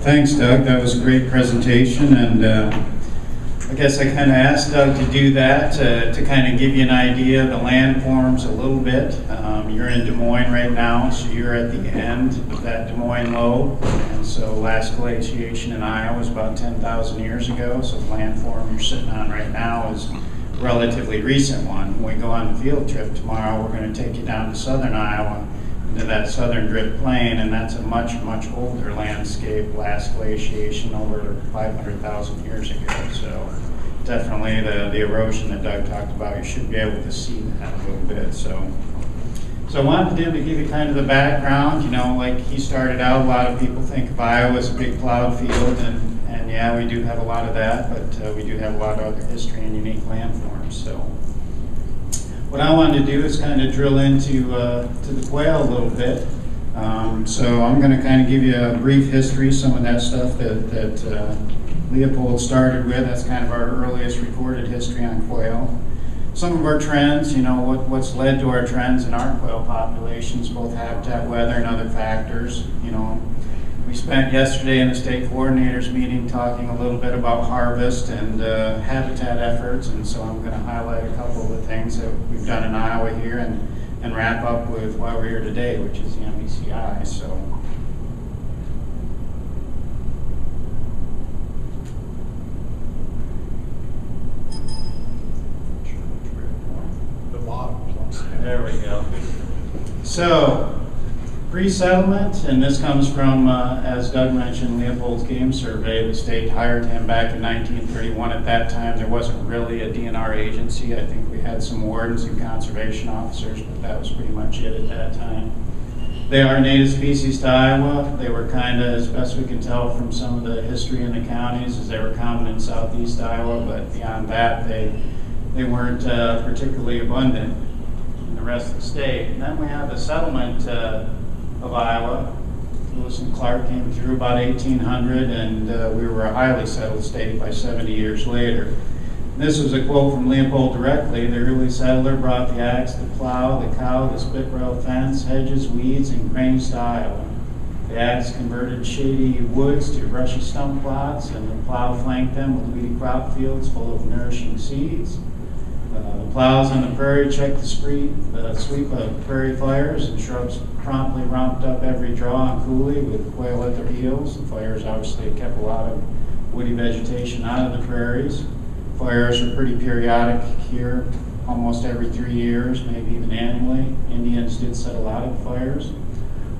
Thanks, Doug. That was a great presentation, and I guess I kind of asked Doug to do that to kind of give you an idea of the landforms a little bit. You're in Des Moines right now, so you're at the end of that Des Moines lobe, and so last glaciation in Iowa was about 10,000 years ago, so the landform you're sitting on right now is a relatively recent one. When we go on the field trip tomorrow, we're going to take you down to southern Iowa, into that southern drift plain, and that's a much, much older landscape, last glaciation over 500,000 years ago. So definitely the erosion that Doug talked about, you should be able to see that a little bit. So I wanted him to give you kind of the background. You know, like he started out, a lot of people think of Iowa as a big plowed field, and yeah, we do have a lot of that, but we do have a lot of other history and unique landforms. So what I wanted to do is kind of drill into to the quail a little bit. So I'm going to kind of give you a brief history, some of that stuff that Leopold started with. That's kind of our earliest recorded history on quail. Some of our trends, you know, what's led to our trends in our quail populations, both habitat, weather, and other factors. You know, we spent yesterday in the state coordinators meeting talking a little bit about harvest and habitat efforts, and so I'm going to highlight a couple of the things that we've done in Iowa here and wrap up with why we're here today, which is the NBTC. So. There we go. So, resettlement, and this comes from, as Doug mentioned, Leopold's game survey. The state hired him back in 1931. At that time, there wasn't really a DNR agency. I think we had some wardens and conservation officers, but that was pretty much it at that time. They are native species to Iowa. They were kind of, as best we can tell from some of the history in the counties, as they were common in southeast Iowa, but beyond that, they weren't particularly abundant in the rest of the state. And then we have the settlement of Iowa. Lewis and Clark came through about 1800, and we were a highly settled state by 70 years later. This was a quote from Leopold directly. The early settler brought the axe, the plow, the cow, the spit rail fence, hedges, weeds, and grains to Iowa. The axe converted shady woods to brushy stump plots, and the plow flanked them with weedy crop fields full of nourishing seeds. The plows on the prairie checked the sweep of prairie fires, and shrubs promptly romped up every draw and coulee with quail at their heels. The fires obviously kept a lot of woody vegetation out of the prairies. Fires were pretty periodic here, almost every 3 years, maybe even annually. Indians did set a lot of fires.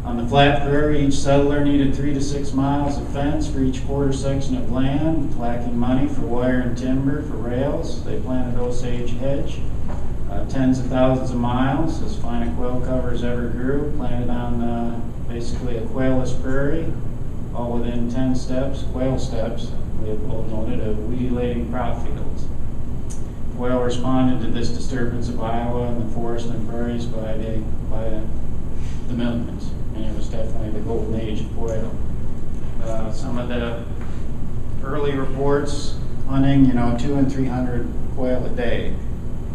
On the flat prairie, each settler needed 3 to 6 miles of fence for each quarter section of land, lacking money for wire and timber for rails. They planted Osage hedge, tens of thousands of miles, as fine a quail cover as ever grew, planted on basically a quailless prairie, all within 10 steps, quail steps, Leopold noted, of weedy-laden crop fields. Quail responded to this disturbance of Iowa and the forest and prairies by the millions. And it was definitely the golden age of quail. Some of the early reports hunting, 200 and 300 quail a day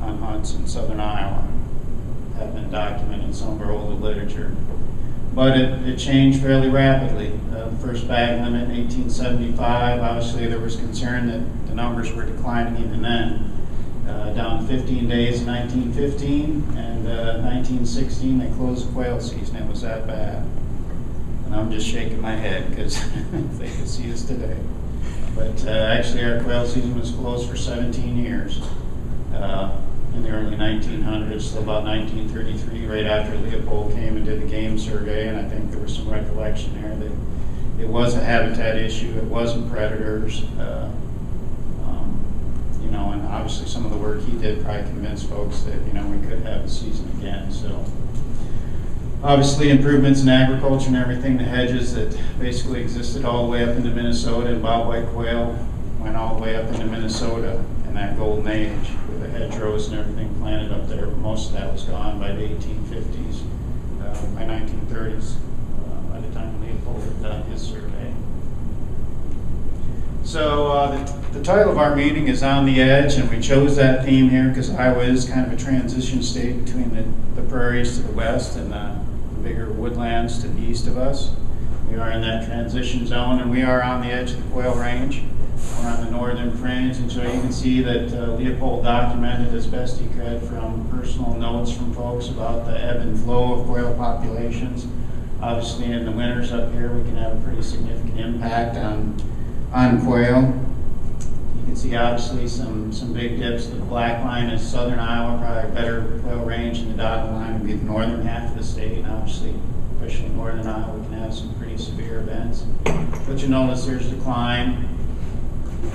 on hunts in southern Iowa have been documented in some of our older literature. But it changed fairly rapidly. The first bag limit in 1875, obviously there was concern that the numbers were declining even then. Down 15 days in 1915, and 1916 they closed the quail season. It was that bad. And I'm just shaking my head because they could see us today. But actually our quail season was closed for 17 years in the early 1900s till about 1933, right after Leopold came and did the game survey, and I think there was some recollection there that it was a habitat issue, it wasn't predators. And obviously some of the work he did probably convinced folks that, we could have the season again. So obviously improvements in agriculture and everything, the hedges that basically existed all the way up into Minnesota, and bobwhite quail went all the way up into Minnesota in that golden age with the hedgerows and everything planted up there. Most of that was gone by the 1850s, by 1930s, by the time Leopold had done his survey. So the title of our meeting is On the Edge, and we chose that theme here because Iowa is kind of a transition state between the prairies to the west and the bigger woodlands to the east of us. We are in that transition zone, and we are on the edge of the Quail Range. We're on the northern fringe, and so you can see that Leopold documented as best he could from personal notes from folks about the ebb and flow of quail populations. Obviously, in the winters up here, we can have a pretty significant impact on quail. You can see obviously some big dips. The black line is southern Iowa, probably a better quail range, and the dotted line would be the northern half of the state. And obviously, especially northern Iowa, we can have some pretty severe events. But you notice there's decline.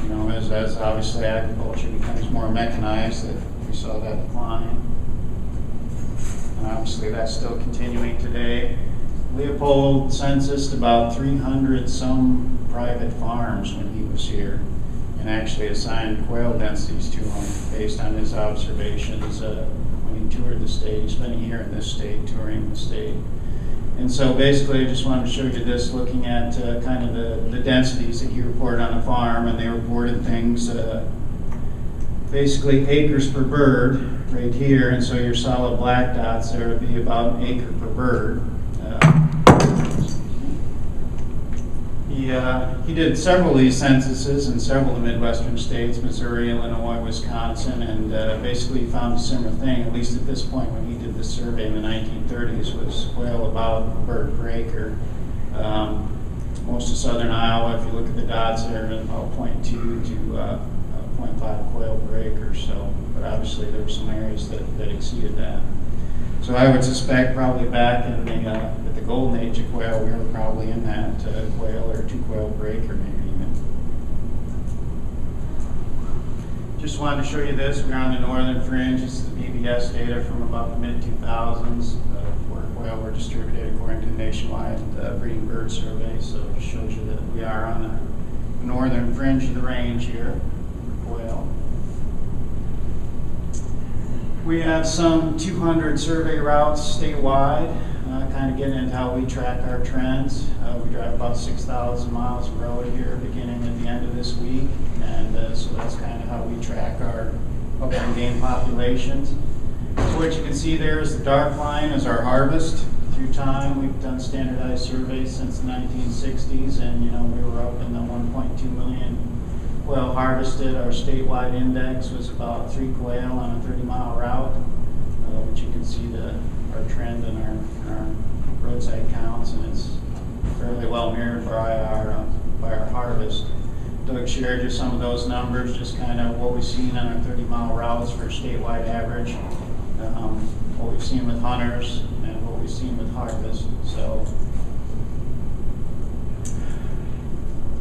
You know, as obviously agriculture becomes more mechanized, that we saw that decline. And obviously that's still continuing today. Leopold censused about 300 some private farms when he was here, and actually assigned quail densities to them based on his observations when he toured the state. He spent a year in this state, touring the state. And so basically I just wanted to show you this, looking at kind of the densities that he reported on a farm, and they reported things, basically acres per bird right here, and so your solid black dots there would be about an acre per bird. He did several of these censuses in several of the Midwestern states, Missouri, Illinois, Wisconsin, and basically found a similar thing, at least at this point when he did this survey in the 1930s, was quail about a bird per acre. Most of southern Iowa, if you look at the dots there, about 0.2 to 0.5 quail per acre. So, but obviously there were some areas that exceeded that. So I would suspect probably back in the golden age of quail, we were probably in that quail or 2 quail per acre maybe even. Just wanted to show you this. We're on the northern fringe. This is the BBS data from about the mid-2000s where quail were distributed according to the nationwide breeding bird survey. So it just shows you that we are on the northern fringe of the range here for quail. We have some 200 survey routes statewide, kind of getting into how we track our trends. We drive about 6,000 miles of road here beginning at the end of this week, and so that's kind of how we track our upland game populations. So what you can see there is the dark line is our harvest through time. We've done standardized surveys since the 1960s, and you know we were up in the 1.2 million quail harvested. Our statewide index was about 3 quail on a 30-mile route, which you can see our trend in our roadside counts, and it's fairly well mirrored by our harvest. Doug shared just some of those numbers, just kind of what we've seen on our 30-mile routes for statewide average, what we've seen with hunters, and what we've seen with harvest. So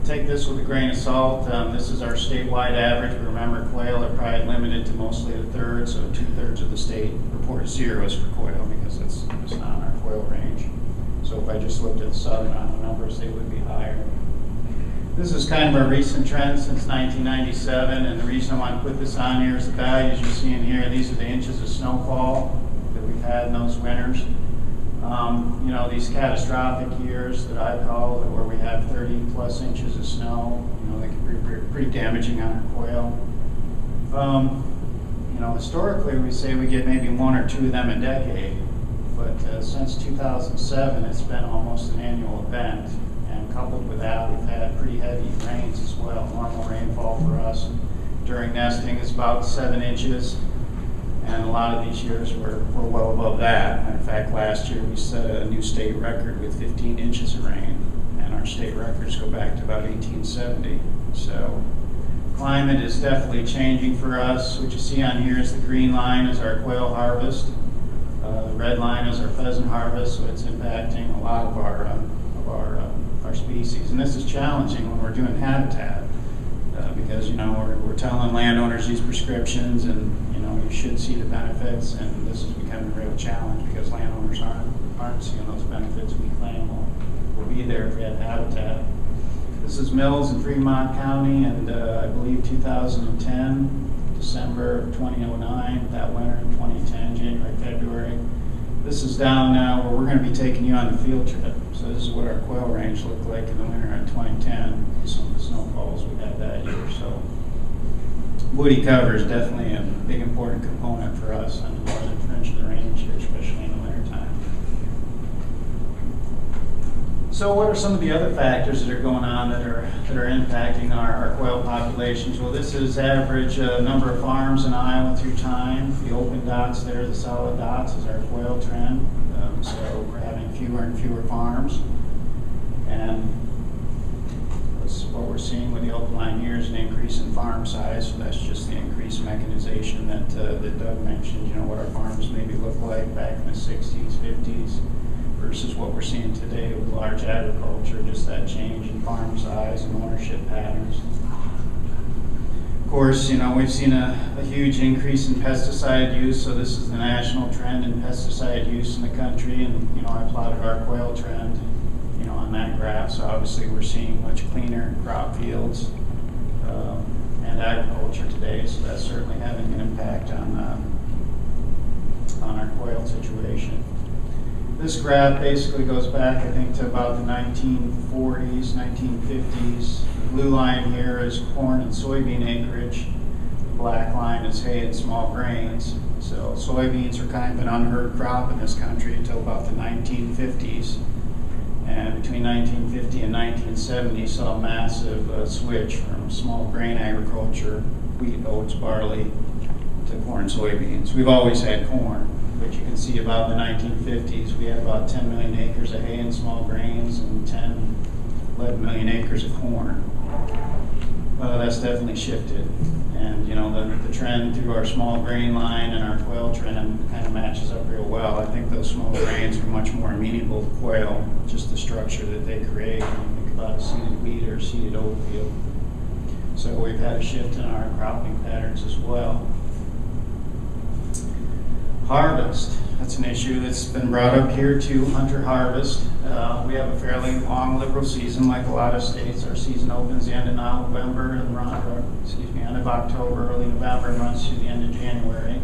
take this with a grain of salt. This is our statewide average. Remember, quail are probably limited to mostly a third, so 2/3 of the state report zeros for quail because it's not in our quail range. So if I just looked at the southern Iowa numbers, they would be higher. This is kind of a recent trend since 1997, and the reason I want to put this on here is the values you're seeing here. These are the inches of snowfall that we've had in those winters. You know, these catastrophic years that I call, where we have 30 plus inches of snow, you know, they can be pretty damaging on our quail. You know, historically we say we get maybe 1 or 2 of them a decade, but since 2007 it's been almost an annual event, and coupled with that we've had pretty heavy rains as well. Normal rainfall for us during nesting is about 7 inches. And a lot of these years we're well above that. In fact, last year we set a new state record with 15 inches of rain, and our state records go back to about 1870. So climate is definitely changing for us. What you see on here is the green line is our quail harvest. The red line is our pheasant harvest, so it's impacting a lot of our species. And this is challenging when we're doing habitat because, you know, we're telling landowners these prescriptions, and you should see the benefits, and this is becoming a real challenge because landowners aren't seeing those benefits we claim will be there if we have habitat. This is Mills in Fremont County, and I believe 2010, December of 2009, that winter in 2010, January, February. This is down now where we're going to be taking you on the field trip. So this is what our quail range looked like in the winter in 2010, some of the snowfalls we had that year. So woody cover is definitely a big important component for us on the northern fringe of the range here, especially in the wintertime. So what are some of the other factors that are going on that are impacting our quail populations? Well, this is average number of farms in Iowa through time. The open dots there, the solid dots, is our quail trend. So we're having fewer and fewer farms. And what we're seeing with the open line here is an increase in farm size. So that's just the increased mechanization that Doug mentioned, you know, what our farms maybe look like back in the 60s, 50s. Versus what we're seeing today with large agriculture, just that change in farm size and ownership patterns. Of course, you know, we've seen a huge increase in pesticide use, so this is the national trend in pesticide use in the country, and, you know, I plotted our quail trend, you know, on that graph, so obviously we're seeing much cleaner crop fields and agriculture today, so that's certainly having an impact on our quail situation. This graph basically goes back, I think, to about the 1940s, 1950s. The blue line here is corn and soybean acreage. The black line is hay and small grains. So soybeans are kind of an unheard crop in this country until about the 1950s. And between 1950 and 1970, saw a massive switch from small grain agriculture, wheat, oats, barley, to corn, soybeans. We've always had corn. But you can see about the 1950s, we had about 10 million acres of hay and small grains and 11 million acres of corn. That's definitely shifted. And, you know, the trend through our small grain line and our quail trend kind of matches up real well. I think those small grains are much more amenable to quail, just the structure that they create when you think about a seeded wheat or seeded oat field. So we've had a shift in our cropping patterns as well. Harvest, that's an issue that's been brought up here too, hunter harvest. We have a fairly long liberal season like a lot of states. Our season opens the end of November and end of October, early November, and runs through the end of January.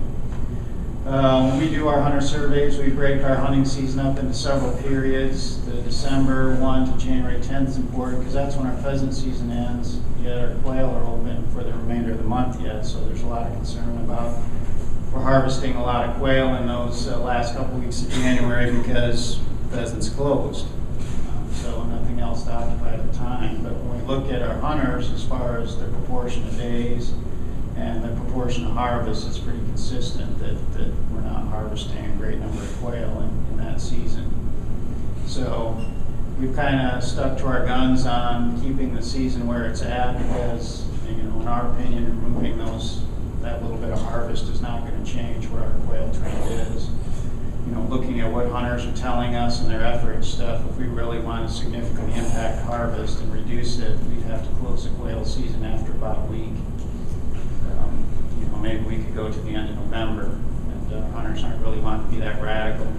When we do our hunter surveys, we break our hunting season up into several periods. The December 1 to January 10th is important because that's when our pheasant season ends. Yet our quail are open for the remainder of the month yet, so there's a lot of concern about we're harvesting a lot of quail in those last couple weeks of January because pheasants closed. So nothing else to occupy the time. But when we look at our hunters, as far as their proportion of days and the proportion of harvest, it's pretty consistent that we're not harvesting a great number of quail in that season. So we've kind of stuck to our guns on keeping the season where it's at because, you know, in our opinion, removing that little bit of harvest is not going to change where our quail trend is. You know, looking at what hunters are telling us and their effort stuff, if we really want to significantly impact harvest and reduce it, we'd have to close the quail season after about a week. You know, maybe we could go to the end of November, and hunters aren't really wanting to be that radical.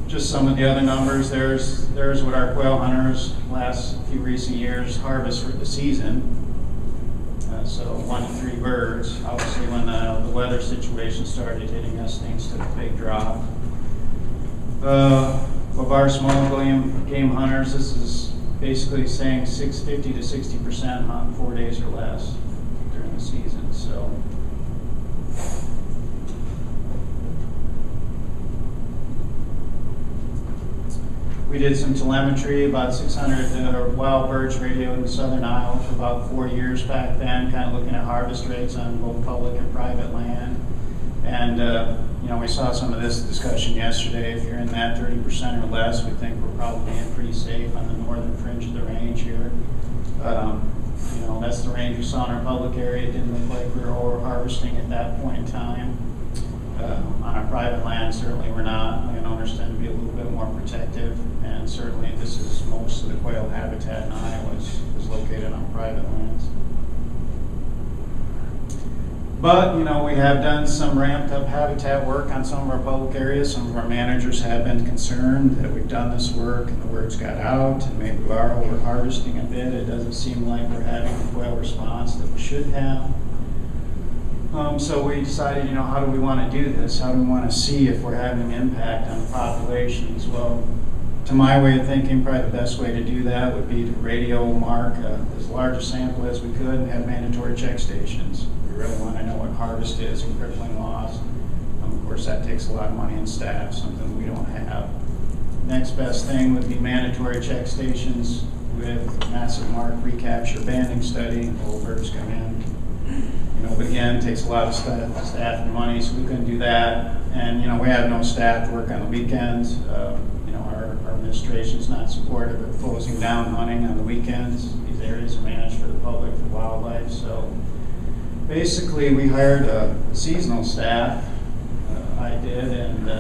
Just some of the other numbers, there's what our quail hunters last few recent years harvest for the season. So 1 to 3 birds. Obviously, when the weather situation started hitting us, things took a big drop. Of our small game hunters, this is basically saying 50 to 60% hunt 4 days or less during the season. So we did some telemetry, about 600 wild birds radioed in southern Iowa for about 4 years back then, kind of looking at harvest rates on both public and private land. And, you know, we saw some of this discussion yesterday. If you're in that 30% or less, we think we're probably being pretty safe on the northern fringe of the range here. You know, that's the range we saw in our public area. It didn't look like we were over harvesting at that point in time. On our private land, certainly we're not. Landowners tend to be a little bit more protective, and certainly this is most of the quail habitat in Iowa is located on private lands. But, you know, we have done some ramped up habitat work on some of our public areas. Some of our managers have been concerned that we've done this work and the word's got out and maybe we are over harvesting a bit. It doesn't seem like we're having the quail response that we should have. So we decided, you know, how do we want to do this? How do we want to see if we're having an impact on the populations? Well, to my way of thinking, probably the best way to do that would be to radio mark as large a sample as we could and have mandatory check stations. We really want to know what harvest is and crippling loss. Of course, that takes a lot of money and staff, something we don't have. next best thing would be mandatory check stations with massive mark recapture banding study. Old birds come in. But again, it takes a lot of staff and money, so we couldn't do that. And, we have no staff to work on the weekends. Our administration's not supportive of closing down hunting on the weekends. These areas are managed for the public, for wildlife. So basically, we hired a seasonal staff. I did, and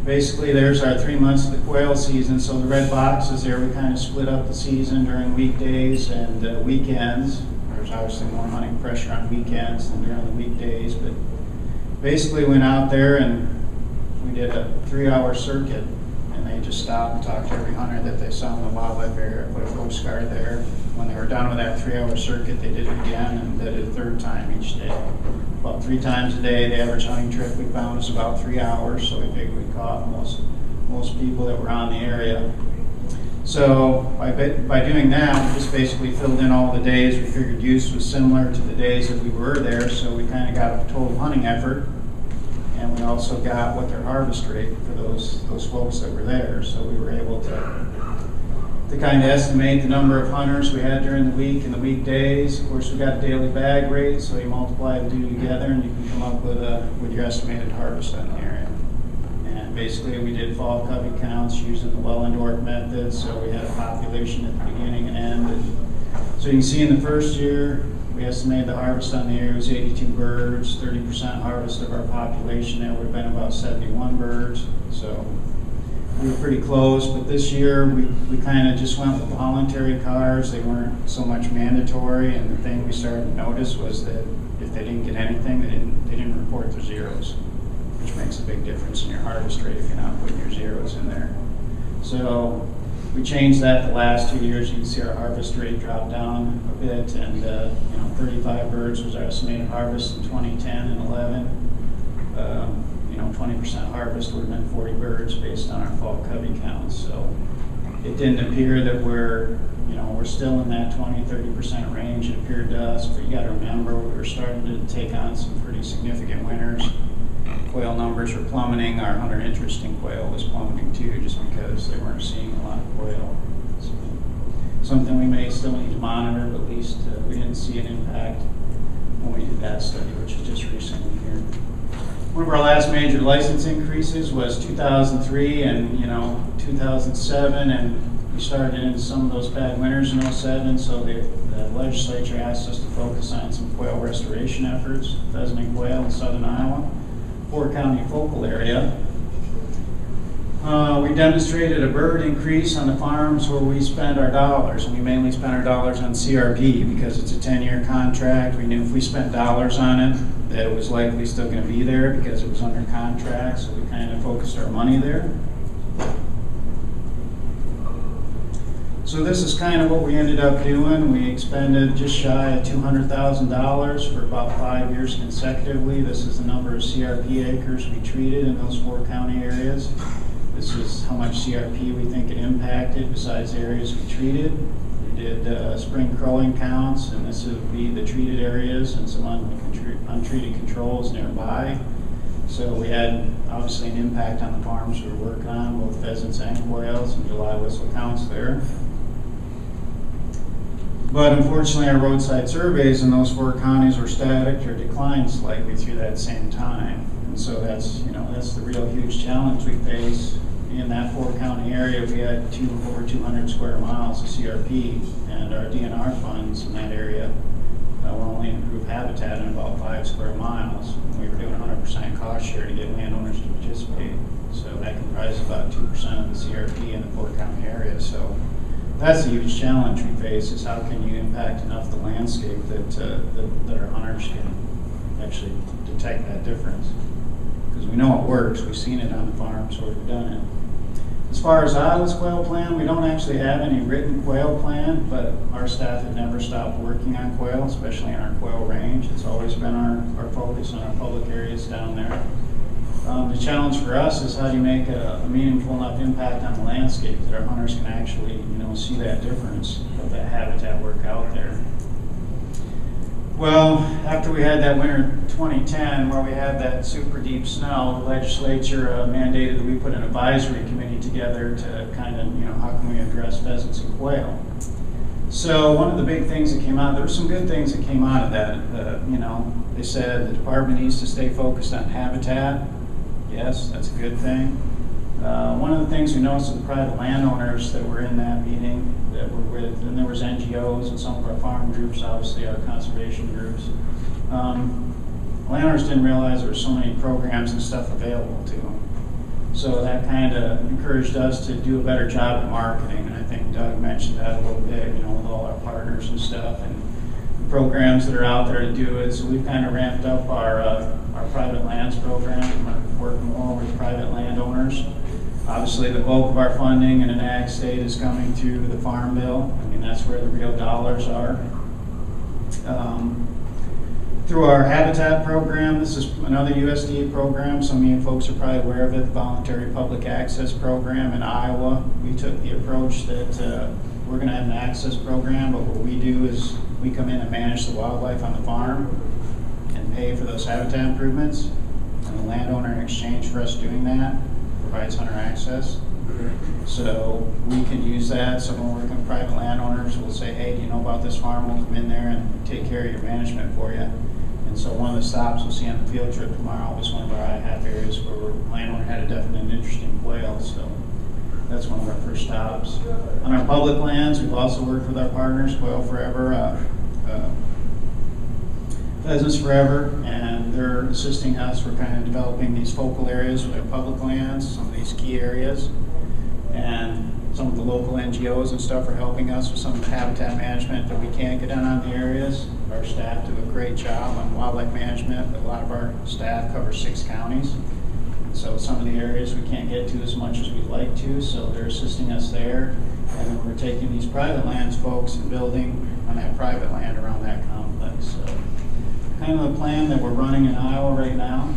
basically there's our 3 months of the quail season. So the red boxes there, we kind of split up the season during weekdays and weekends. There's obviously more hunting pressure on weekends than during the weekdays, but basically went out there and we did a 3-hour circuit, and they just stopped and talked to every hunter that they saw in the wildlife area, put a postcard there. When they were done with that 3-hour circuit, they did it again and did it a third time each day. About 3 times a day. The average hunting trip we found was about 3 hours, so we figured we caught most people that were on the area. So by doing that, we just basically filled in all the days. We figured use was similar to the days that we were there, so we kind of got a total hunting effort. And we also got what their harvest rate for those folks that were there. So we were able to kind of estimate the number of hunters we had during the week and the weekdays. Of course, we got a daily bag rate, so you multiply the two together and you can come up with your estimated harvest on the area. And basically, we did fall covey counts using the well-endorsed method, so we had a population at the beginning and end. And so you can see in the first year, we estimated the harvest on the area was 82 birds, 30% harvest of our population. That would have been about 71 birds. So we were pretty close, but this year we kind of just went with voluntary cards. They weren't so much mandatory, and the thing we started to notice was that if they didn't get anything, they didn't report their zeros, which makes a big difference in your harvest rate if you're not putting your zeros in there. So we changed that the last 2 years. You can see our harvest rate dropped down a bit, and 35 birds was our estimated harvest in 2010 and 11. 20% harvest would have been 40 birds based on our fall covey counts. So it didn't appear that we're still in that 20-30% range. It appeared to us, but you got to remember we were starting to take on some pretty significant winters. Quail numbers were plummeting. Our hunter interest in quail was plummeting too, just because they weren't seeing a lot of quail. So something we may still need to monitor, but at least we didn't see an impact when we did that study, which was just recently here. One of our last major license increases was 2003 and 2007, and we started in some of those bad winters in 2007. So the legislature asked us to focus on some quail restoration efforts, pheasant and quail in southern Iowa, 4-county focal area. We demonstrated a bird increase on the farms where we spend our dollars, and we mainly spend our dollars on CRP because it's a 10-year contract. We knew if we spent dollars on it, that it was likely still going to be there because it was under contract, so we kind of focused our money there. So this is kind of what we ended up doing. We expended just shy of $200,000 for about 5 years consecutively. This is the number of CRP acres we treated in those 4 county areas. This is how much CRP we think it impacted besides the areas we treated. We did spring crowing counts, and this would be the treated areas and some untreated controls nearby. So we had obviously an impact on the farms we were working on, both pheasants and quails, and July whistle counts there. But unfortunately, our roadside surveys in those 4 counties were static or declined slightly through that same time. And so that's the real huge challenge we face. In that 4-county area, we had over 200 square miles of CRP, and our DNR funds in that area will only improve habitat in about 5 square miles. We were doing 100% cost share to get landowners to participate. So that comprises about 2% of the CRP in the 4-county area. So that's a huge challenge we face, is how can you impact enough the landscape that our hunters can actually detect that difference. Because we know it works. We've seen it on the farms where we've done it. As far as Iowa's quail plan, we don't actually have any written quail plan, but our staff have never stopped working on quail, especially in our quail range. It's always been our focus on our public areas down there. The challenge for us is how do you make a meaningful enough impact on the landscape that our hunters can actually see that difference of that habitat work out there. Well, after we had that winter 2010 where we had that super deep snow, the legislature mandated that we put an advisory committee together to kind of, how can we address pheasants and quail. So one of the big things that came out, there were some good things that came out of that. They said the department needs to stay focused on habitat. Yes, that's a good thing. One of the things we noticed with the private landowners that were in that meeting that were with, and there was NGOs and some of our farm groups, obviously our conservation groups. Landowners didn't realize there were so many programs and stuff available to them. So that kind of encouraged us to do a better job at marketing, and I think Doug mentioned that a little bit, with all our partners and stuff, and the programs that are out there to do it. So we've kind of ramped up our private lands program, and we're working more with private landowners. Obviously, the bulk of our funding in an ag state is coming through the Farm Bill. I mean, that's where the real dollars are. Through our habitat program, this is another USDA program. Some of you folks are probably aware of it, the Voluntary Public Access Program in Iowa. We took the approach that we're going to have an access program, but what we do is we come in and manage the wildlife on the farm and pay for those habitat improvements. And the landowner, in exchange for us doing that, provides hunter access. So we can use that. So when we're working with private landowners, we'll say, hey, do you know about this farm? We'll come in there and take care of your management for you. And so one of the stops we'll see on the field trip tomorrow is one of our IHAP areas where the landowner had a definite interest in quail. So that's one of our first stops. On our public lands, we've also worked with our partners, Quail Forever, Pheasants Forever, and they're assisting us. We're kind of developing these focal areas with our public lands, some of these key areas, and some of the local NGOs and stuff are helping us with some of the habitat management that we can't get done on the areas. Our staff do a great job on wildlife management, but a lot of our staff cover 6 counties. So some of the areas we can't get to as much as we'd like to, so they're assisting us there. And then we're taking these private lands folks and building on that private land around that complex. So kind of the plan that we're running in Iowa right now.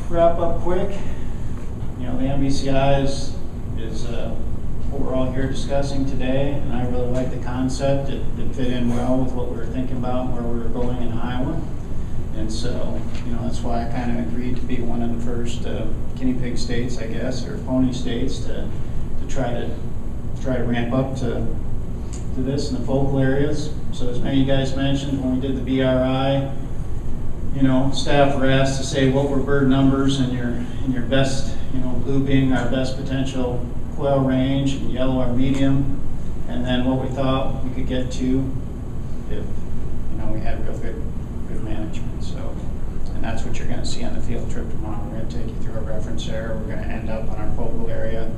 Wrap up quick. The NBCI is what we're all here discussing today, and I really like the concept. It fit in well with what we were thinking about and where we were going in Iowa. And so, that's why I kind of agreed to be one of the first guinea pig states, I guess, or pony states to try to ramp up to this in the focal areas. So as many of you guys mentioned, when we did the BRI, staff were asked to say what were bird numbers and your best, blue being our best potential quail range, and yellow our medium, and then what we thought we could get to if we had real good management. So, and that's what you're going to see on the field trip tomorrow. We're going to take you through a reference area. We're going to end up on our focal area,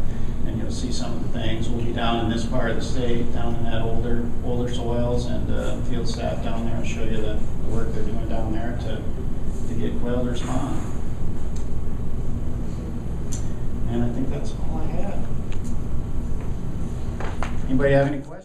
and you'll see some of the things. We'll be down in this part of the state, down in that older soils, and field staff down there will show you the work they're doing down there to get quail to respond. And I think that's all I have. Anybody have any questions?